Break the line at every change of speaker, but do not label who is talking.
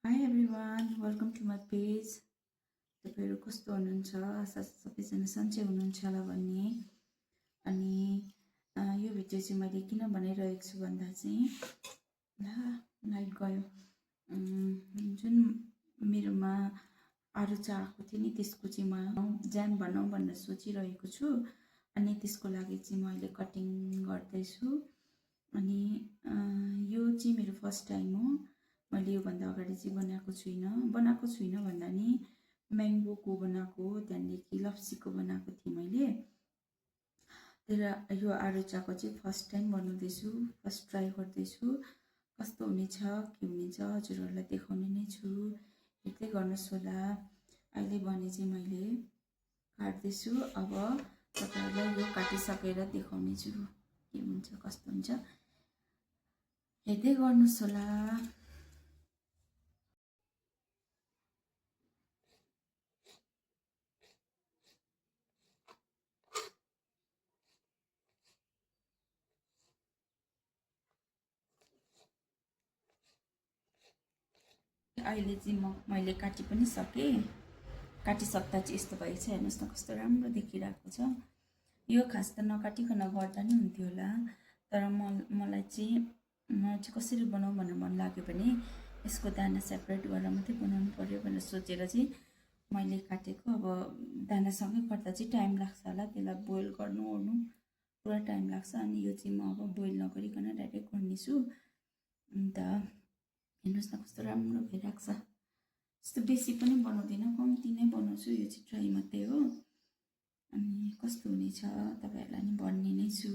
High everyone welcome to my page. तपाईँहरू कस्तो हुनुहुन्छ? आशा सबैजना सन्चै हुनुहुन्छ होला भन्ने। अनि यो भिडियो चाहिँ मैले किन बनाइरहेको छु भन्दा चाहिँ लाइट गयो। जुन मेरोमा आरू आएको थियो नि त्यसको चाहिँ म ज्याम बनाऊँ भनेर सोचिरहेको छु। अनि त्यसको लागि चाहिँ म अहिले कटिङ गर्दैछु। अनि यो चाहिँ मेरो फर्स्ट टाइम हो। मैले योभन्दा अगाडि चाहिँ बनाएको छुइनँ भन्दा नि म्याङ्गोको बनाएको, त्यहाँदेखि लप्सीको बनाएको थिएँ मैले। तर यो आरुचाको चाहिँ फर्स्ट टाइम बनाउँदैछु, फर्स्ट ट्राई गर्दैछु। कस्तो हुनेछ के हुनेछ हजुरहरूलाई देखाउने नै छु, हेर्दै गर्नुहोस् होला। अहिले भने चाहिँ मैले काट्दैछु। अब तपाईँहरूलाई यो काटिसकेर देखाउने छु के हुन्छ कस्तो हुन्छ, हेर्दै गर्नुहोस् होला। अहिले चाहिँ मैले काटि पनि सकेँ। काटिसक्दा चाहिँ यस्तो भएछ, हेर्नुहोस् न कस्तो राम्रो देखिरहेको छ। यो खास त नकाटिकन गर्दा नि हुन्थ्यो होला, तर मलाई चाहिँ कसरी बनाऊँ भनेर मन लाग्यो भने यसको दाना सेपरेट गरेर मात्रै बनाउनु पर्यो भनेर सोचेर चाहिँ मैले काटेको। अब दानासँगै गर्दा चाहिँ टाइम लाग्छ होला, त्यसलाई बोइल गर्नु ओर्नु पुरा टाइम लाग्छ। अनि यो चाहिँ म अब बोइल नगरिकन डाइरेक्ट गर्नेछु। अन्त हेर्नुहोस् न कस्तो राम्रो भइरहेको छ। यस्तो बेसी पनि बनाउँदिनँ, कम्ती नै बनाउँछु। यो चाहिँ ट्राई मात्रै हो। अनि कस्तो हुनेछ तपाईँहरूलाई नि भन्ने नै छु।